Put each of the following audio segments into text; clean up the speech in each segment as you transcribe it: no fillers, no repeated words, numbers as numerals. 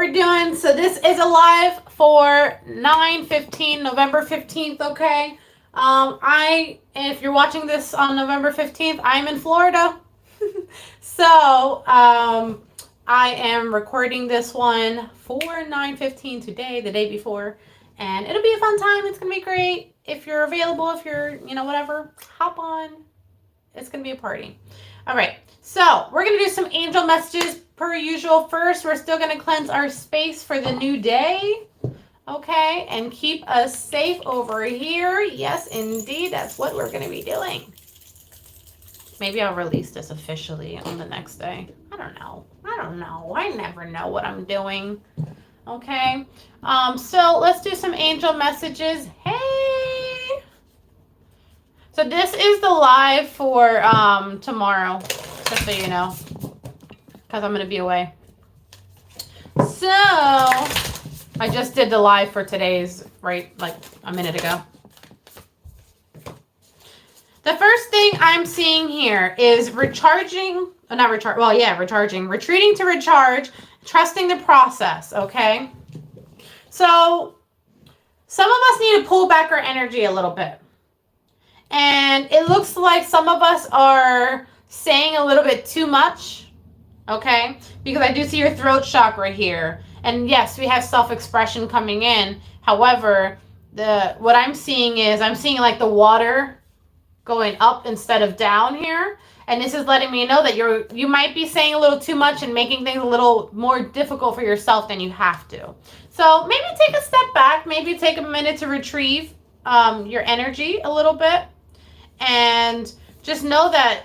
we're doing. So this is a live for 9/15, November 15th, okay? If you're watching this on November 15th, I'm in Florida. So, I am recording this one for 9/15 today, the day before, and it'll be a fun time. It's going to be great. If you're available, if you're, whatever, hop on. It's going to be a party. All right. So, we're going to do some angel messages per usual. First, we're still going to cleanse our space for the new day. Okay, and keep us safe over here. Yes, indeed, that's what we're going to be doing. Maybe I'll release this officially on the next day. I don't know. I never know what I'm doing. Okay, so let's do some angel messages. Hey! So this is the live for tomorrow, just so you know, because I'm going to be away. So I just did the live for today's, right, like a minute ago. The first thing I'm seeing here is retreating to recharge, trusting the process, okay? So some of us need to pull back our energy a little bit. And it looks like some of us are saying a little bit too much, okay? Because I do see your throat chakra here. And yes, we have self-expression coming in. However, what I'm seeing is like the water going up instead of down here. And this is letting me know that you might be saying a little too much and making things a little more difficult for yourself than you have to. So maybe take a step back. Maybe take a minute to retrieve your energy a little bit. And just know that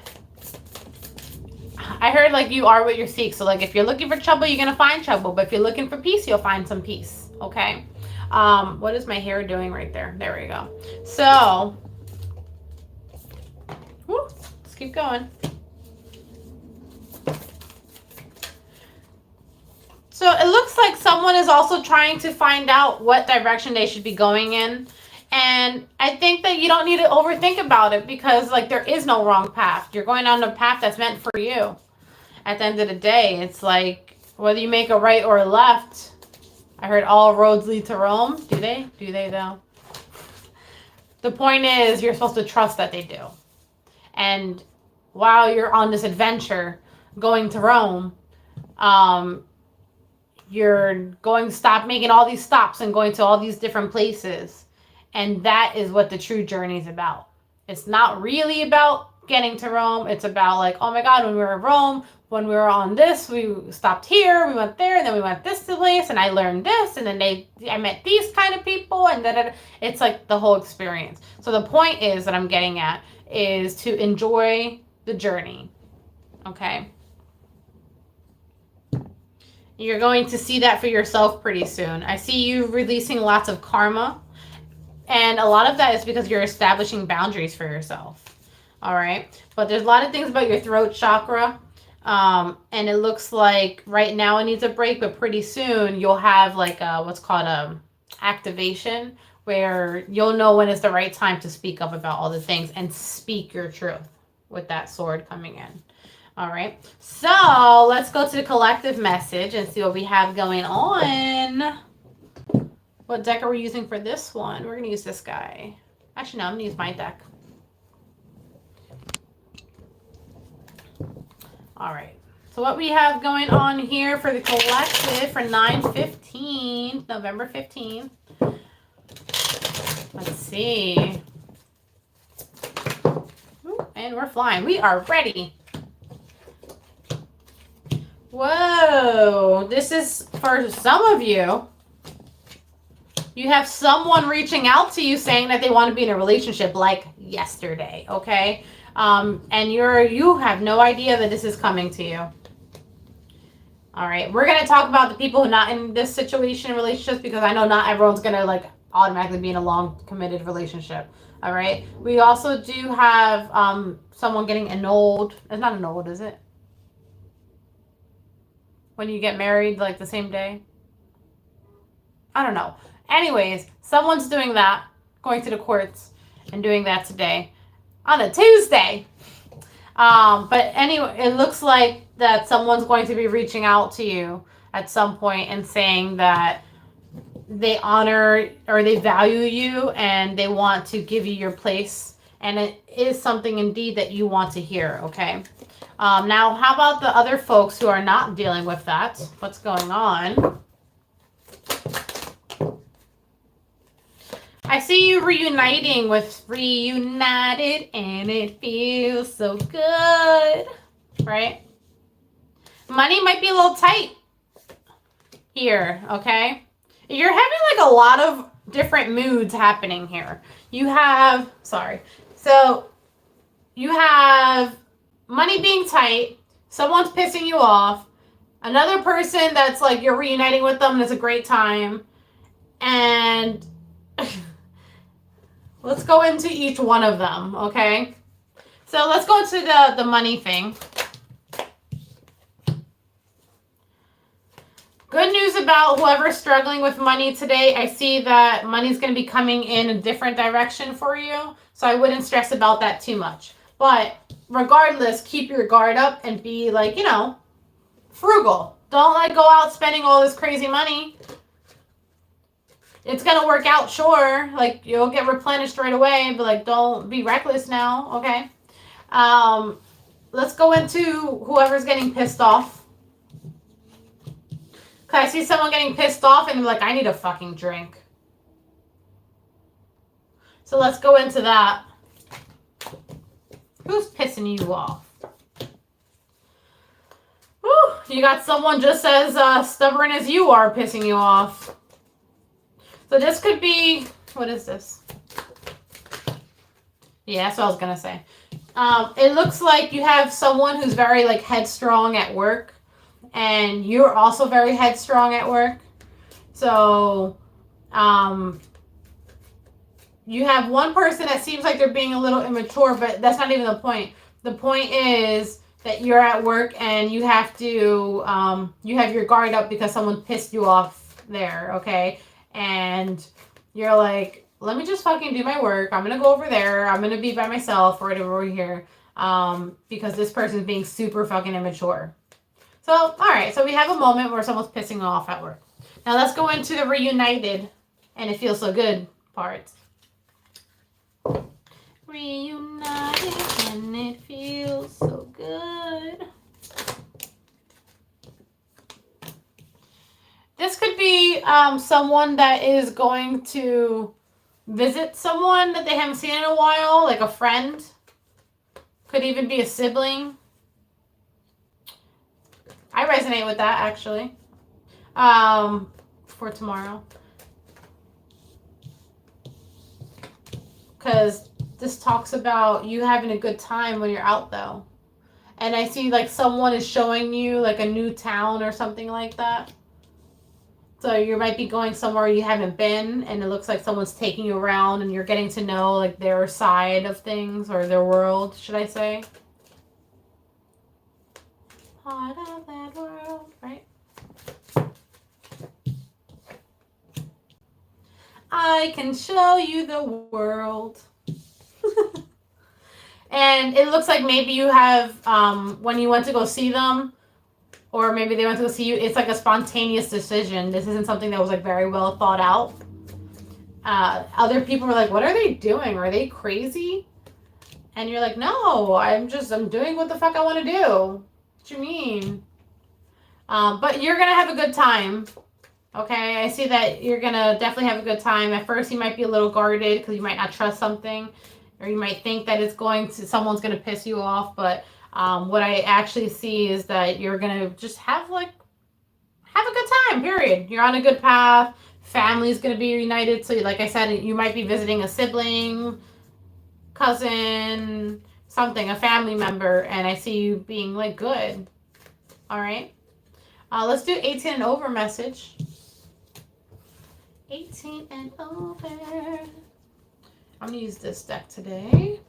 I heard like you are what you seek. So like if you're looking for trouble, you're going to find trouble. But if you're looking for peace, you'll find some peace. Okay. What is my hair doing right there? There we go. So let's keep going. So it looks like someone is also trying to find out what direction they should be going in. And I think that you don't need to overthink about it because, like, there is no wrong path. You're going on a path that's meant for you. At the end of the day, it's like whether you make a right or a left. I heard all roads lead to Rome. Do they? Do they, though? The point is you're supposed to trust that they do. And while you're on this adventure going to Rome, you're going to stop making all these stops and going to all these different places. And that is what the true journey is about. It's not really about getting to Rome. It's about like, oh my God, when we were in Rome, when we were on this, we stopped here, we went there, and then we went this place, and I learned this, and then I met these kind of people, and then it's like the whole experience. So the point is that I'm getting at is to enjoy the journey. Okay? You're going to see that for yourself pretty soon. I see you releasing lots of karma. And a lot of that is because you're establishing boundaries for yourself. All right. But there's a lot of things about your throat chakra. And it looks like right now it needs a break, but pretty soon you'll have like what's called a activation where you'll know when it's the right time to speak up about all the things and speak your truth with that sword coming in. All right. So let's go to the collective message and see what we have going on. What deck are we using for this one? We're going to use this guy. Actually, no, I'm going to use my deck. All right. So what we have going on here for the collective for 9/15, November 15th. Let's see. Ooh, and we're flying. We are ready. Whoa. This is for some of you. You have someone reaching out to you saying that they want to be in a relationship like yesterday, okay? And you have no idea that this is coming to you. All right, we're going to talk about the people who are not in this situation in relationships because I know not everyone's going to like automatically be in a long committed relationship. All right. We also do have someone getting annulled. It's not annulled, is it? When you get married like the same day? I don't know. Anyways, someone's doing that, going to the courts and doing that today on a Tuesday. But anyway, it looks like that someone's going to be reaching out to you at some point and saying that they honor or they value you and they want to give you your place. And it is something indeed that you want to hear, okay? Now, how about the other folks who are not dealing with that? What's going on? I see you reuniting with Reunited and it feels so good, right? Money might be a little tight here, okay? You're having like a lot of different moods happening here. You have, so you have money being tight, someone's pissing you off, another person that's like you're reuniting with them and it's a great time, and let's go into each one of them, okay? So let's go into the money thing. Good news about whoever's struggling with money today. I see that money's going to be coming in a different direction for you. So I wouldn't stress about that too much. But regardless, keep your guard up and be like, frugal. Don't like go out spending all this crazy money. It's going to work out, sure. Like you'll get replenished right away, but like don't be reckless now, okay? Let's go into whoever's getting pissed off. I see someone getting pissed off and they're like, I need a fucking drink. So let's go into that. Who's pissing you off? Whew, you got someone just as stubborn as you are pissing you off. So this could be, what is this? Yeah, that's what I was going to say. It looks like you have someone who's very like headstrong at work. And you're also very headstrong at work. So, you have one person that seems like they're being a little immature, but that's not even the point. The point is that you're at work and you have to, you have your guard up because someone pissed you off there, okay? And you're like, let me just fucking do my work. I'm going to go over there. I'm going to be by myself or whatever over here. Because this person's being super fucking immature. So, all right. So we have a moment where someone's pissing off at work. Now let's go into the reunited and it feels so good part. Reunited and it feels so good. This could be someone that is going to visit someone that they haven't seen in a while, like a friend. Could even be a sibling. I resonate with that, actually, for tomorrow. Because this talks about you having a good time when you're out, though. And I see, like, someone is showing you, like, a new town or something like that. So you might be going somewhere you haven't been, and it looks like someone's taking you around, and you're getting to know, like, their side of things, or their world, should I say. Part of that world, right? I can show you the world. And it looks like maybe you have, when you went to go see them, or maybe they went to go see you, it's like a spontaneous decision. This isn't something that was like very well thought out. Other people were like, what are they doing? Are they crazy? And you're like, no, I'm doing what the fuck I want to do. What you mean? But you're going to have a good time. Okay, I see that you're going to definitely have a good time. At first, you might be a little guarded because you might not trust something. Or you might think that someone's going to piss you off. But what I actually see is that you're going to just have a good time, period. You're on a good path. Family's going to be reunited. So like I said, you might be visiting a sibling, cousin, something, a family member, and I see you being like good. All right. Let's do 18 and over message. 18 and over. I'm gonna use this deck today.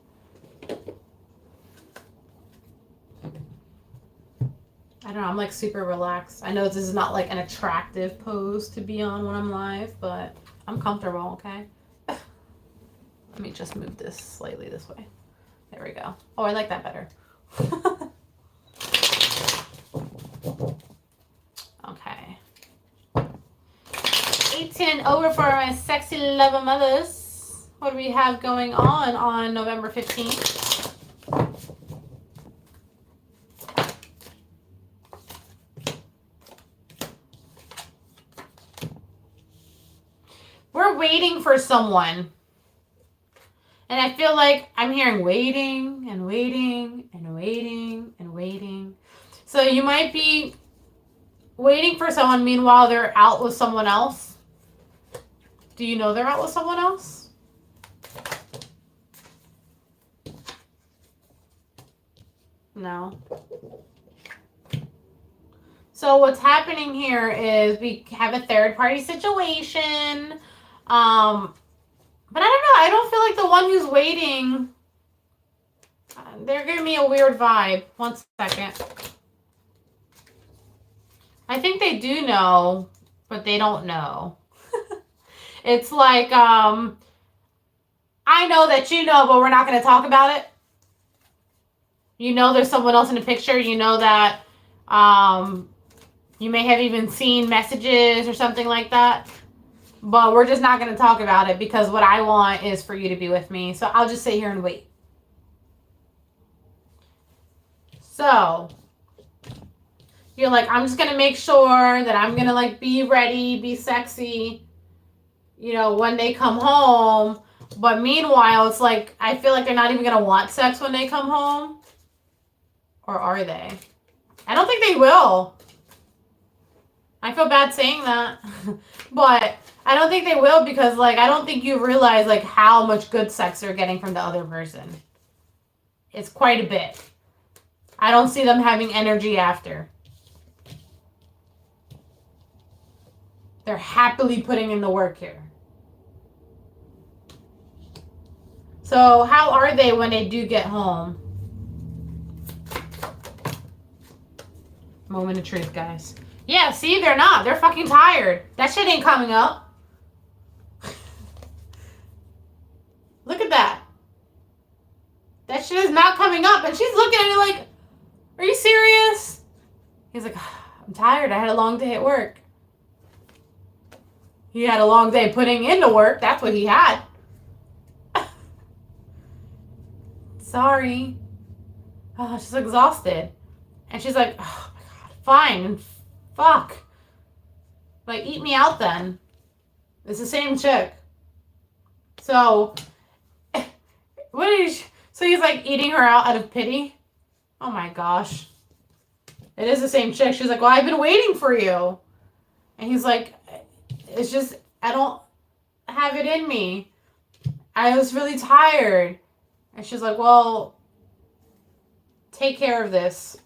I don't know, I'm like super relaxed. I know this is not like an attractive pose to be on when I'm live, but I'm comfortable, okay? Let me just move this slightly this way. There we go. Oh, I like that better. Okay. 18 and over for my sexy lover mothers. What do we have going on November 15th? We're waiting for someone. And I feel like I'm hearing waiting and waiting and waiting and waiting. So you might be waiting for someone, meanwhile they're out with someone else. Do you know they're out with someone else? No. So what's happening here is we have a third party situation. But I don't know. I don't feel like the one who's waiting. They're giving me a weird vibe. 1 second. I think they do know, but they don't know. It's like, I know that you know, but we're not going to talk about it. You know there's someone else in the picture. You know that you may have even seen messages or something like that. But we're just not going to talk about it because what I want is for you to be with me. So I'll just sit here and wait. So you're like, I'm just going to make sure that I'm going to like be ready, be sexy, you know, when they come home. But meanwhile, it's like, I feel like they're not even going to want sex when they come home. Or are they? I don't think they will. I feel bad saying that. But I don't think they will because, like, I don't think you realize, like, how much good sex they're getting from the other person. It's quite a bit. I don't see them having energy after. They're happily putting in the work here. So how are they when they do get home? Moment of truth, guys. Yeah, see, they're not. They're fucking tired. That shit ain't coming up. Look at that. That shit is not coming up. And she's looking at me like, are you serious? He's like, I'm tired. I had a long day at work. He had a long day putting into work. That's what he had. Sorry. Oh, she's exhausted. And she's like, oh my God, fine. Fuck. Like, eat me out then. It's the same chick. So, what is... So he's like eating her out of pity? Oh my gosh. It is the same chick. She's like, well, I've been waiting for you. And he's like, it's just, I don't have it in me. I was really tired. And she's like, well, take care of this.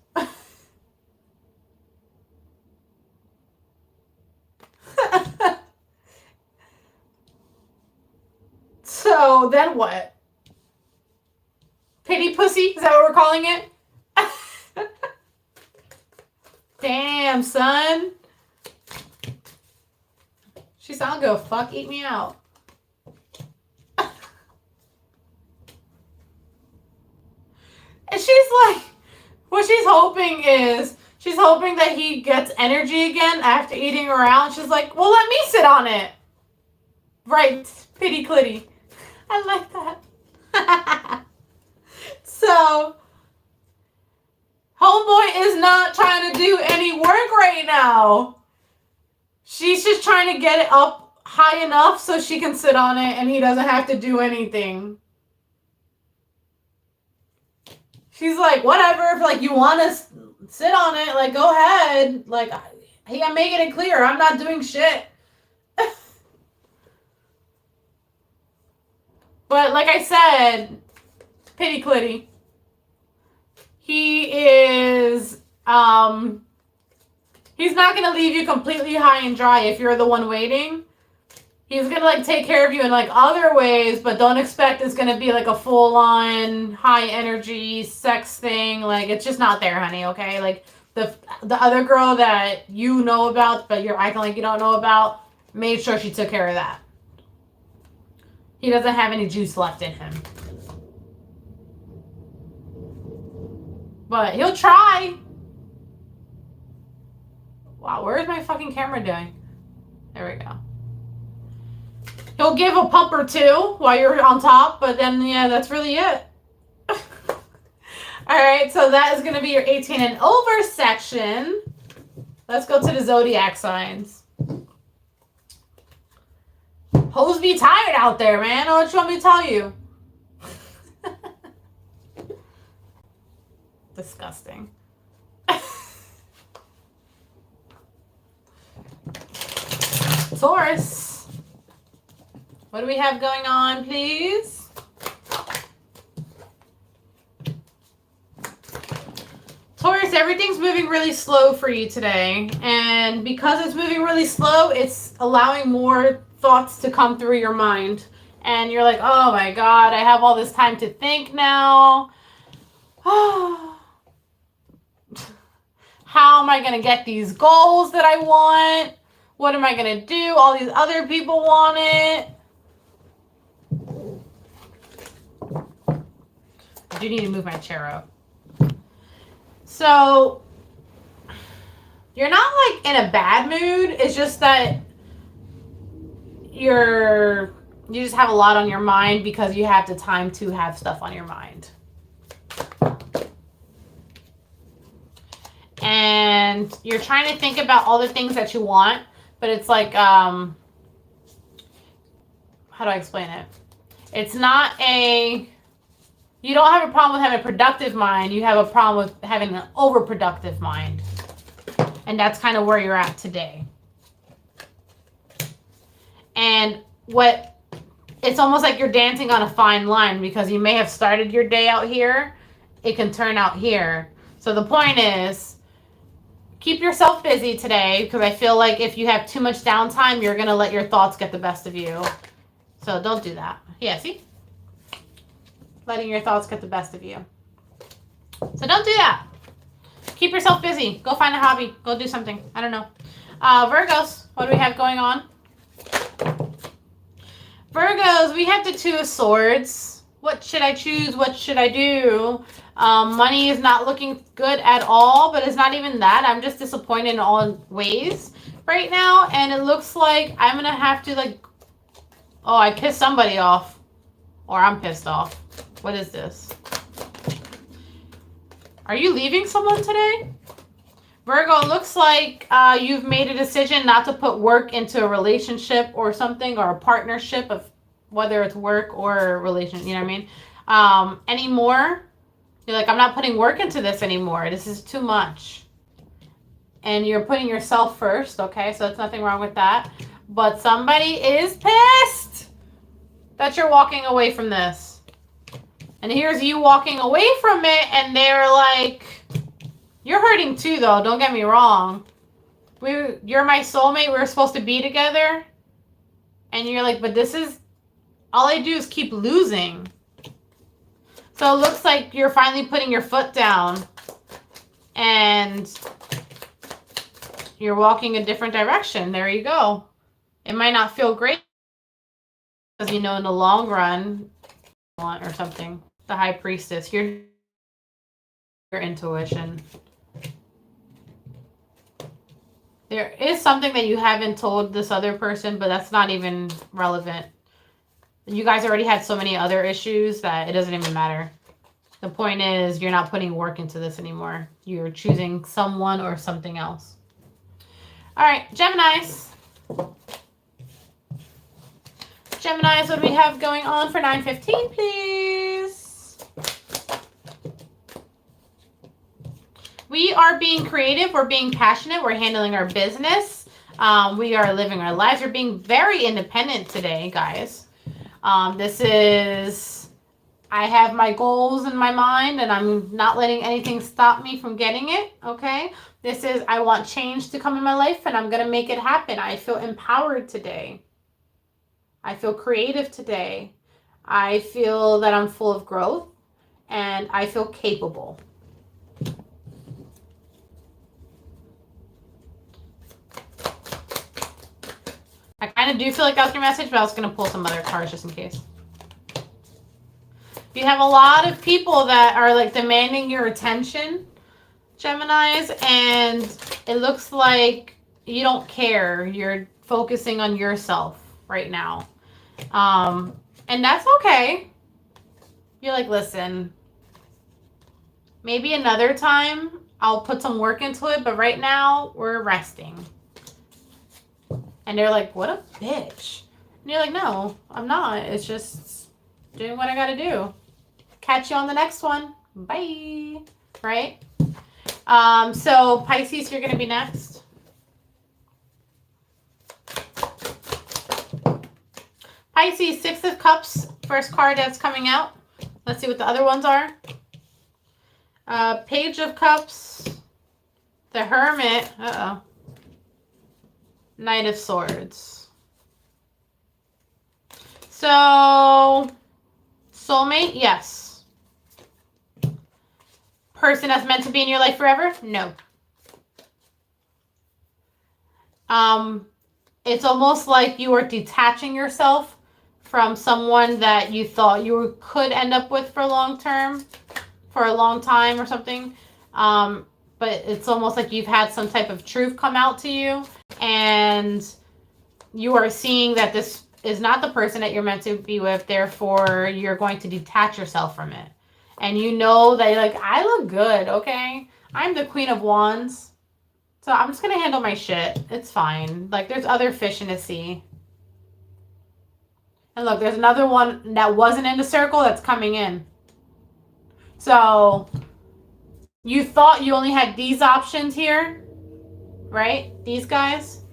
So then what? Pity pussy? Is that what we're calling it? Damn, son. She's not gonna go fuck eat me out. And she's like, what she's hoping is, she's hoping that he gets energy again after eating her out. She's like, well, let me sit on it. Right, pity clitty. I like that. So, homeboy is not trying to do any work right now. She's just trying to get it up high enough so she can sit on it and he doesn't have to do anything. She's like, whatever, if like you want to sit on it, like go ahead. Like, hey, I'm making it clear, I'm not doing shit. But like I said, pity clitty. He is, he's not going to leave you completely high and dry if you're the one waiting. He's going to like take care of you in like other ways, but don't expect it's going to be like a full on high energy sex thing. Like it's just not there, honey. Okay. Like the other girl that you know about, but you're acting like you don't know about, made sure she took care of that. He doesn't have any juice left in him. But he'll try. Wow, where is my fucking camera doing? There we go. He'll give a pump or two while you're on top, but then, yeah, that's really it. All right, so that is going to be your 18 and over section. Let's go to the zodiac signs. Hoes be tired out there, man. What you want me to tell you? Disgusting. Taurus. What do we have going on, please? Taurus, everything's moving really slow for you today. And because it's moving really slow, it's allowing more thoughts to come through your mind. And you're like, oh my God, I have all this time to think now. How am I going to get these goals that I want? What am I going to do? All these other people want it. I do need to move my chair up. So, you're not like in a bad mood. It's just that you just have a lot on your mind because you have the time to have stuff on your mind. And you're trying to think about all the things that you want, but it's like, how do I explain it? It's not you don't have a problem with having a productive mind. You have a problem with having an overproductive mind. And that's kind of where you're at today. And it's almost like you're dancing on a fine line because you may have started your day out here. It can turn out here. So the point is, keep yourself busy today because I feel like if you have too much downtime, you're going to let your thoughts get the best of you. So don't do that. Yeah, see? Letting your thoughts get the best of you. So don't do that. Keep yourself busy. Go find a hobby. Go do something. I don't know. Virgos, what do we have going on? Virgos, we have the Two of Swords. What should I choose? What should I do? Money is not looking good at all, but it's not even that. I'm just disappointed in all ways right now. And it looks like I'm going to have to I pissed somebody off. Or I'm pissed off. What is this? Are you leaving someone today? Virgo, it looks like you've made a decision not to put work into a relationship or something, or a partnership of whether it's work or a relation, you know what I mean? Anymore. You're like, I'm not putting work into this anymore. This is too much. And you're putting yourself first, okay? So there's nothing wrong with that. But somebody is pissed that you're walking away from this. And here's you walking away from it, and they're like, you're hurting too, though. Don't get me wrong. You're my soulmate. We were supposed to be together. And you're like, but this is, all I do is keep losing. So it looks like you're finally putting your foot down. And you're walking a different direction. There you go. It might not feel great. Because, in the long run, or something. The High Priestess. Your intuition. There is something that you haven't told this other person, but that's not even relevant. You guys already had so many other issues that it doesn't even matter. The point is, you're not putting work into this anymore. You're choosing someone or something else. All right, Geminis. Geminis, what do we have going on for 9/15, please? We are being creative. We're being passionate. We're handling our business. We are living our lives. We're being very independent today, guys. I have my goals in my mind, and I'm not letting anything stop me from getting it, okay? This is, I want change to come in my life, and I'm going to make it happen. I feel empowered today. I feel creative today. I feel that I'm full of growth, and I feel capable. I kind of do feel like that was your message, but I was going to pull some other cards just in case. You have a lot of people that are demanding your attention, Geminis, and it looks like you don't care. You're focusing on yourself right now. And that's okay. You're like, listen, maybe another time I'll put some work into it, but right now we're resting. And they're like, what a bitch. And you're like, no, I'm not. It's just doing what I gotta do. Catch you on the next one. Bye. Right? So Pisces, you're gonna be next. Pisces, Six of Cups, first card that's coming out. Let's see what the other ones are. Page of Cups, the Hermit, Knight of Swords. So, soulmate, yes. Person that's meant to be in your life forever? No. It's almost like you are detaching yourself from someone that you thought you could end up with for long term, for a long time or something. But it's almost like you've had some type of truth come out to you, and you are seeing that this is not the person that you're meant to be with. Therefore, you're going to detach yourself from it. And you know that you're like, I look good, okay? I'm the Queen of Wands. So I'm just going to handle my shit. It's fine. Like, there's other fish in the sea. And look, there's another one that wasn't in the circle that's coming in. So you thought you only had these options here, right? These guys.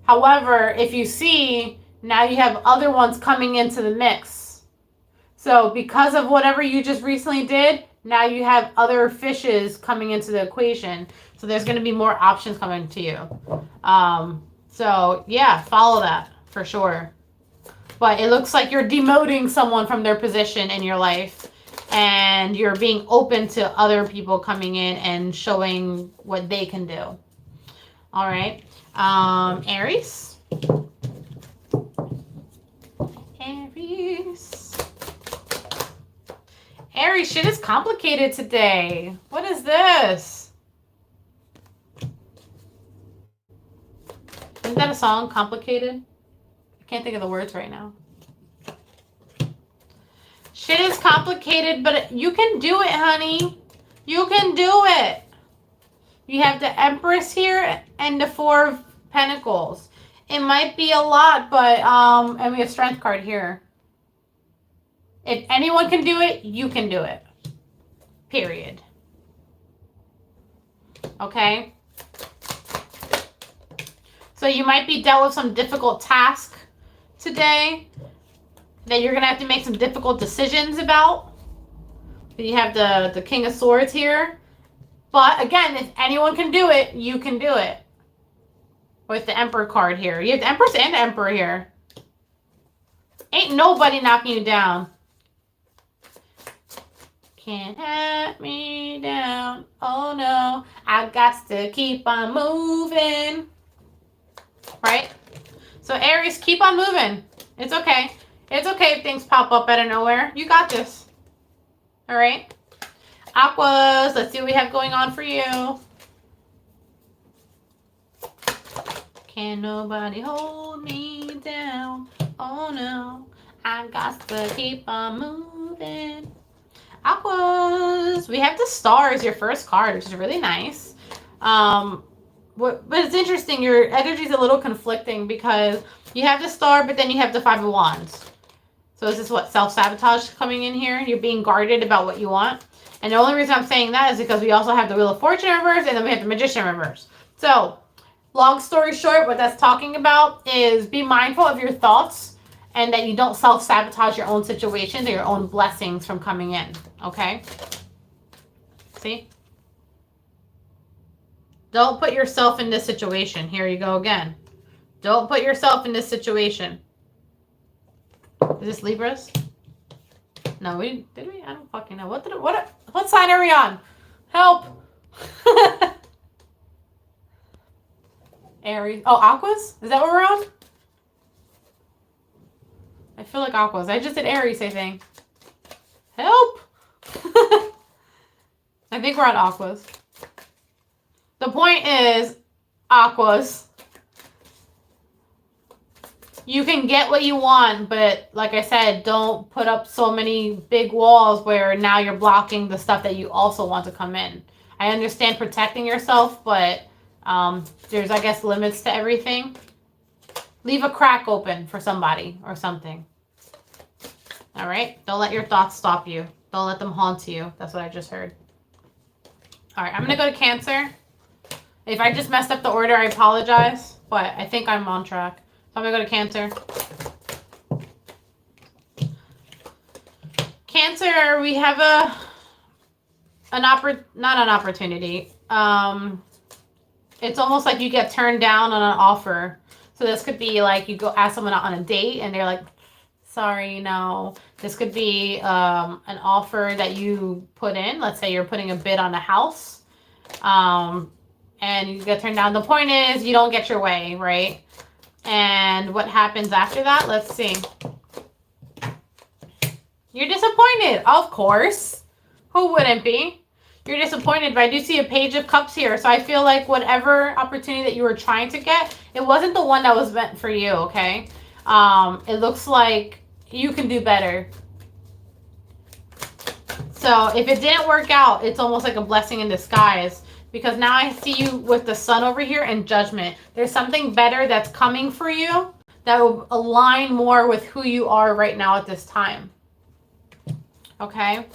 However, if you see, now you have other ones coming into the mix. So because of whatever you just recently did, now you have other fishes coming into the equation. So there's going to be more options coming to you. So yeah, follow that for sure. But it looks like you're demoting someone from their position in your life, and you're being open to other people coming in and showing what they can do. All right. Aries. Aries, shit is complicated today. What is this? Isn't that a song, Complicated? I can't think of the words right now. Shit is complicated, but you can do it, honey. You can do it. You have the Empress here and the Four of Pentacles. It might be a lot, but, and we have Strength card here. If anyone can do it, you can do it. Period. Okay? So you might be dealt with some difficult task today that you're going to have to make some difficult decisions about. You have the King of Swords here. But again, if anyone can do it, you can do it. With the Emperor card here. You have the Empress and the Emperor here. Ain't nobody knocking you down. Can't have me down. Oh no. I got to keep on moving. Right? So Aries, keep on moving. It's okay. It's okay if things pop up out of nowhere. You got this. All right? Aquas, let's see what we have going on for you. Can't nobody hold me down. Oh no. I got to keep on moving. Aquas, we have the Star as your first card, which is really nice. But it's interesting, your energy is a little conflicting because you have the Star, but then you have the Five of Wands. So is this what, self-sabotage coming in here? You're being guarded about what you want. And the only reason I'm saying that is because we also have the Wheel of Fortune in reverse, and then we have the Magician in reverse. So, long story short, what that's talking about is be mindful of your thoughts and that you don't self-sabotage your own situations or your own blessings from coming in. Okay? See? Don't put yourself in this situation. Here you go again. Don't put yourself in this situation. Is this Libras? No, did we? I don't fucking know. What sign are we on? Help! Aries. Oh, Aquas? Is that what we're on? I feel like Aquas. I just did Aries, I think. Help! I think we're on Aquas. The point is, Aquas. You can get what you want, but like I said, don't put up so many big walls where now you're blocking the stuff that you also want to come in. I understand protecting yourself, but there's, I guess, limits to everything. Leave a crack open for somebody or something. All right? Don't let your thoughts stop you. Don't let them haunt you. That's what I just heard. All right, I'm going to go to Cancer. If I just messed up the order, I apologize, but I think I'm on track. So I'm going to go to Cancer. Cancer, we have not an opportunity. It's almost like you get turned down on an offer. So this could be like you go ask someone out on a date and they're like, sorry, no. This could be an offer that you put in. Let's say you're putting a bid on a house. And you get turned down. The point is you don't get your way, right? And what happens after that? Let's see. You're disappointed, of course. Who wouldn't be? You're disappointed, but I do see a Page of Cups here. So I feel like whatever opportunity that you were trying to get, it wasn't the one that was meant for you, okay? It looks like you can do better. So if it didn't work out, it's almost like a blessing in disguise. Because now I see you with the Sun over here and Judgment. There's something better that's coming for you that will align more with who you are right now at this time. Okay?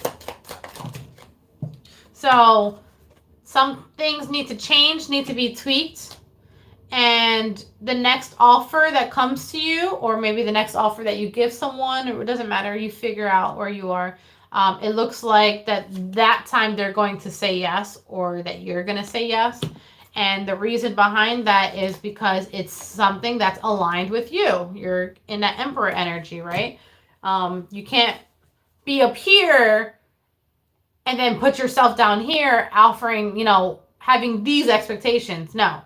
So some things need to change, need to be tweaked. And the next offer that comes to you, or maybe the next offer that you give someone, or it doesn't matter, you figure out where you are. It looks like that time they're going to say yes, or that you're going to say yes. And the reason behind that is because it's something that's aligned with you. You're in that Emperor energy, right? You can't be up here and then put yourself down here offering, having these expectations. No.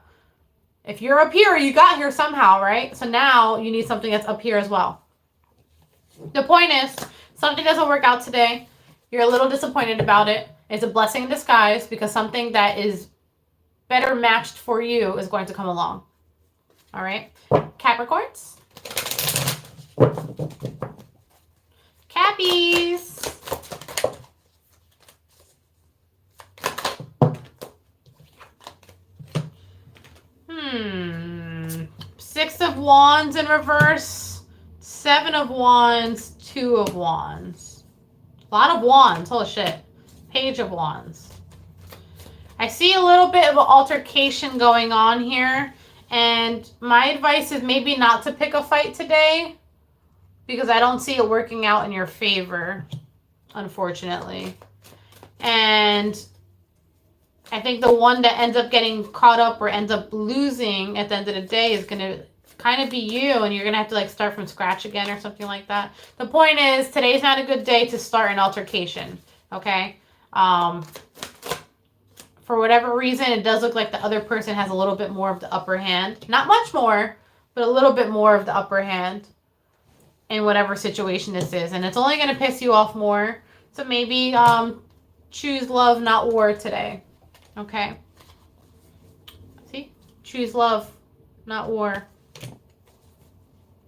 If you're up here, you got here somehow, right? So now you need something that's up here as well. The point is, something doesn't work out today. You're a little disappointed about it. It's a blessing in disguise because something that is better matched for you is going to come along. All right? Capricorns. Cappies. Six of Wands in reverse. Seven of Wands. Two of Wands. A lot of Wands. Holy shit. Page of Wands. I see a little bit of an altercation going on here. And my advice is maybe not to pick a fight today. Because I don't see it working out in your favor. Unfortunately. And I think the one that ends up getting caught up or ends up losing at the end of the day is going to kind of be you, and you're going to have to start from scratch again or something like that. The point is, today's not a good day to start an altercation, okay? For whatever reason, it does look like the other person has a little bit more of the upper hand. Not much more, but a little bit more of the upper hand in whatever situation this is. And it's only going to piss you off more. So maybe choose love, not war today. Okay. See? Choose love, not war.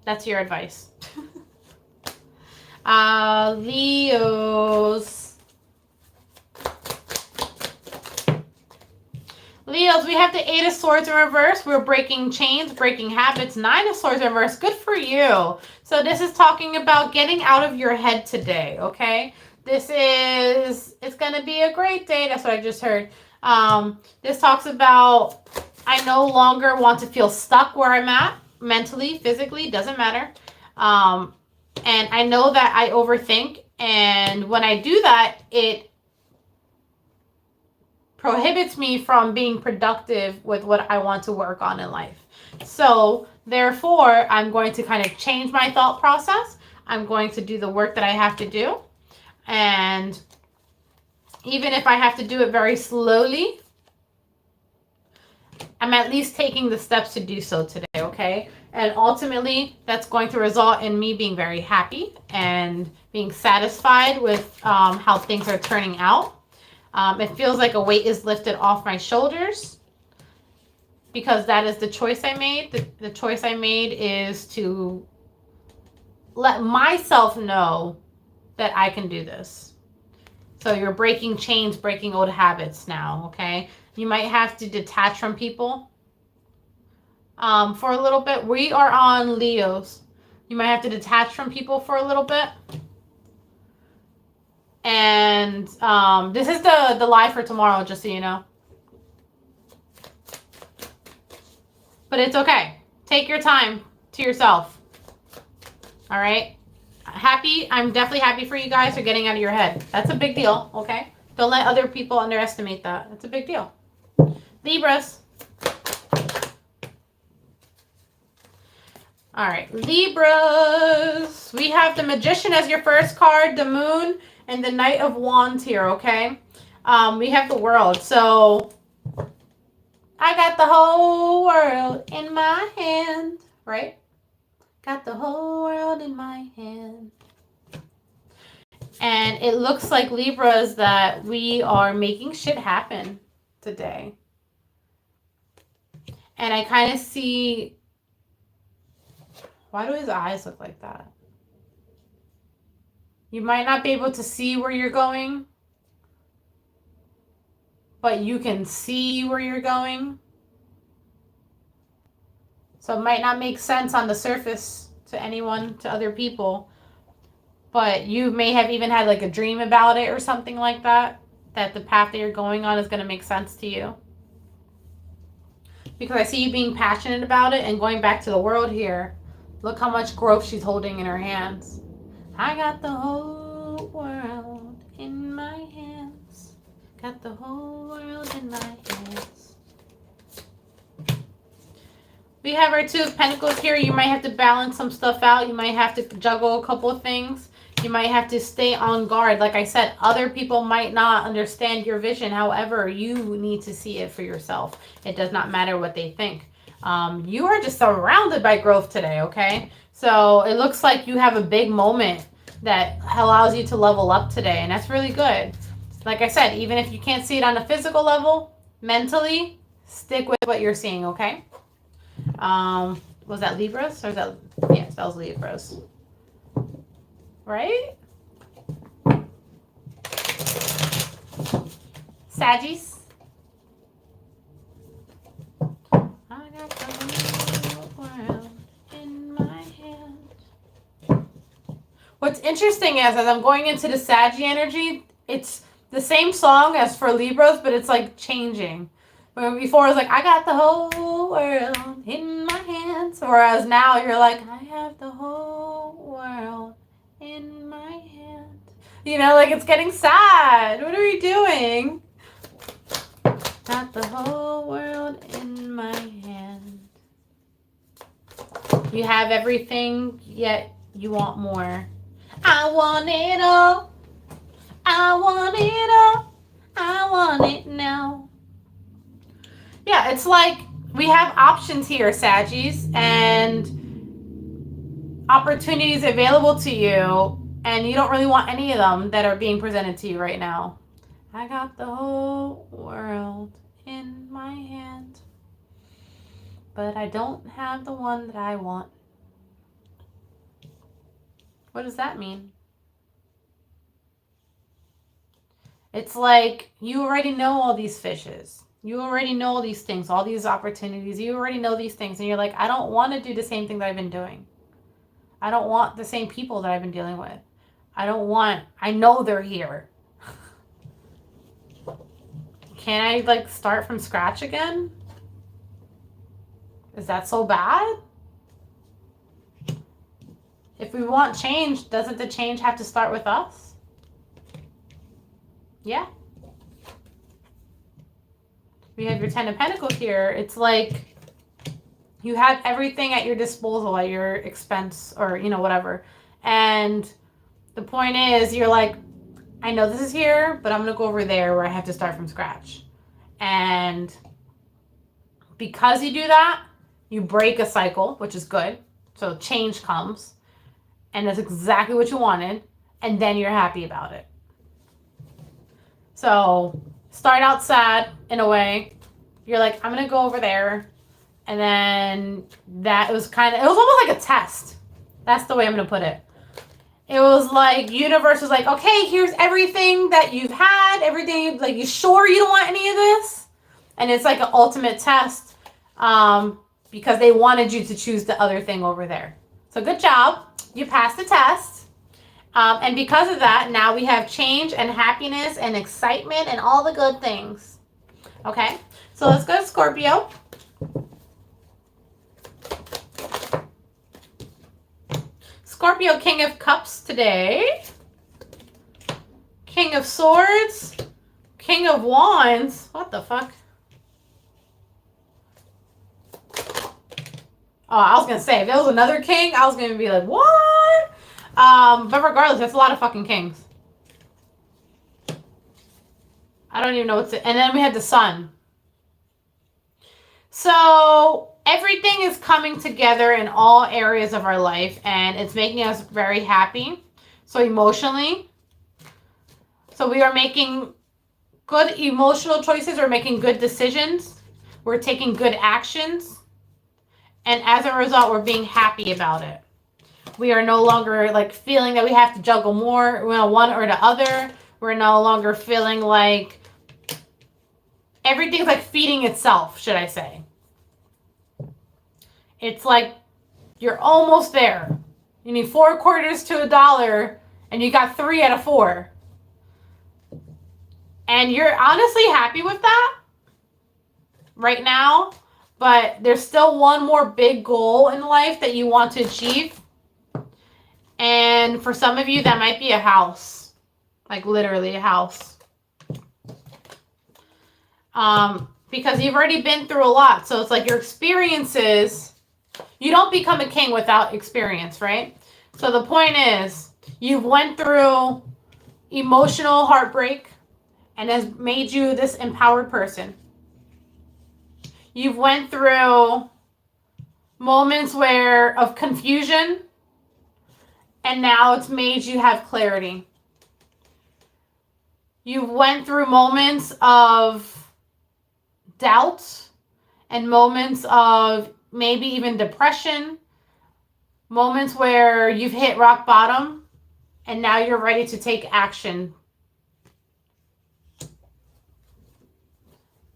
That's your advice. Leos. Leos, we have the Eight of Swords in reverse. We're breaking chains, breaking habits. Nine of Swords in reverse. Good for you. So this is talking about getting out of your head today, okay? It's going to be a great day. That's what I just heard. This talks about I no longer want to feel stuck where I'm at, mentally, physically, doesn't matter. And I know that I overthink, and when I do that, it prohibits me from being productive with what I want to work on in life. So therefore, I'm going to kind of change my thought process. I'm going to do the work that I have to do. And even if I have to do it very slowly, I'm at least taking the steps to do so today, okay? And ultimately, that's going to result in me being very happy and being satisfied with how things are turning out. It feels like a weight is lifted off my shoulders. because that is the choice I made. The choice I made is to let myself know that I can do this. So you're breaking chains, breaking old habits now, okay? You might have to detach from people for a little bit. We are on Leos. You might have to detach from people for a little bit. And this is the lie for tomorrow, just so you know. But it's okay. Take your time to yourself. All right? I'm definitely happy for you guys for getting out of your head. That's a big deal, okay? Don't let other people underestimate that. It's a big deal. Libras. All right, Libras. We have the Magician as your first card, the Moon, and the Knight of Wands here, okay? We have the World. So I got the whole world in my hand, right? Got the whole world in my hand. And it looks like, Libras, that we are making shit happen today. And I kind of see... Why do his eyes look like that? You might not be able to see where you're going, but you can see where you're going. So it might not make sense on the surface to anyone, to other people. But you may have even had like a dream about it or something like that. That the path that you're going on is going to make sense to you. Because I see you being passionate about it and going back to the World here. Look how much growth she's holding in her hands. I got the whole world in my hands. Got the whole world in my hands. We have our Two of Pentacles here. You might have to balance some stuff out. You might have to juggle a couple of things. You might have to stay on guard. Like I said, other people might not understand your vision. However, you need to see it for yourself. It does not matter what they think. You are just surrounded by growth today, okay? So it looks like you have a big moment that allows you to level up today, and that's really good. Like I said, even if you can't see it on a physical level, mentally, stick with what you're seeing, okay? Was that Libras? Or is that... Yes, that was Libras. Right? Saggies. I got the whole world in my hand. What's interesting is, as I'm going into the Saggy energy, it's the same song as for Libras, but it's like changing. When before it was like, I got the whole world in my hands. Whereas now you're like, I have the whole world in my hand. You know, like it's getting sad. What are we doing? Got the whole world in my hand. You have everything, yet you want more. I want it all. I want it all. I want it now. Yeah, it's like we have options here, Saggies, and opportunities available to you, and you don't really want any of them that are being presented to you right now. I got the whole world in my hand, but I don't have the one that I want. What does that mean? It's like you already know all these fishes. You already know all these things, all these opportunities. You already know these things, and you're like, I don't want to do the same thing that I've been doing. I don't want the same people that I've been dealing with. I know they're here. Can I like start from scratch again? Is that so bad? If we want change, doesn't the change have to start with us? Yeah. We have your Ten of Pentacles here. It's like you have everything at your disposal, at your expense, or, you know, whatever. And the point is, you're like, I know this is here, but I'm going to go over there where I have to start from scratch. And because you do that, you break a cycle, which is good. So change comes. And that's exactly what you wanted. And then you're happy about it. So start out sad in a way. You're like, I'm going to go over there And then it was almost like a test. That's the way I'm going to put it. It was like universe was like, okay, here's everything that you've had, everything, like, you sure you don't want any of this? And it's like an ultimate test because they wanted you to choose the other thing over there. So good job. You passed the test. And because of that, now we have change and happiness and excitement and all the good things. Okay, so let's go to Scorpio. Scorpio, King of Cups today. King of Swords. King of Wands. What the fuck? Oh, I was going to say, if there was another king, I was going to be like, what? But regardless, that's a lot of fucking kings. I don't even know what's it. And then we had the Sun. So everything is coming together in all areas of our life, and it's making us very happy. So emotionally. So we are making good emotional choices. We're making good decisions. We're taking good actions. And as a result, we're being happy about it. We are no longer like feeling that we have to juggle more, one or the other. We're no longer feeling like everything's like feeding itself, should I say. It's like you're almost there. You need 4 quarters to $1, and you got 3 out of 4. And you're honestly happy with that right now, but there's still one more big goal in life that you want to achieve. And for some of you, that might be a house, like literally a house. Because you've already been through a lot. So it's like your experiences, you don't become a king without experience, right? So the point is, you've went through emotional heartbreak and has made you this empowered person. You've went through moments of confusion, and now it's made you have clarity. You went through moments of doubt and moments of maybe even depression, moments where you've hit rock bottom, and now you're ready to take action.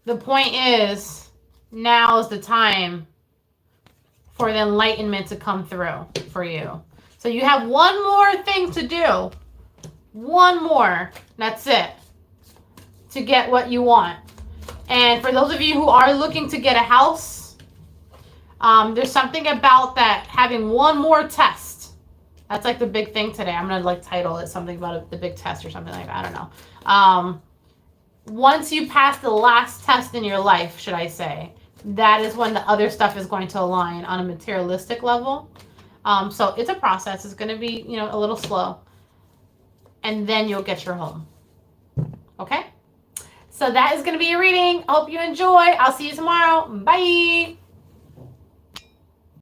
The point is, now is the time for the enlightenment to come through for you. So you have one more thing to do. One more. That's it. To get what you want. And for those of you who are looking to get a house, there's something about that, having one more test. That's like the big thing today. I'm going to like title it something about the big test or something like that. I don't know. Once you pass the last test in your life, should I say, that is when the other stuff is going to align on a materialistic level. So it's a process. It's going to be, a little slow. And then you'll get your home. Okay? So that is going to be your reading. I hope you enjoy. I'll see you tomorrow. Bye.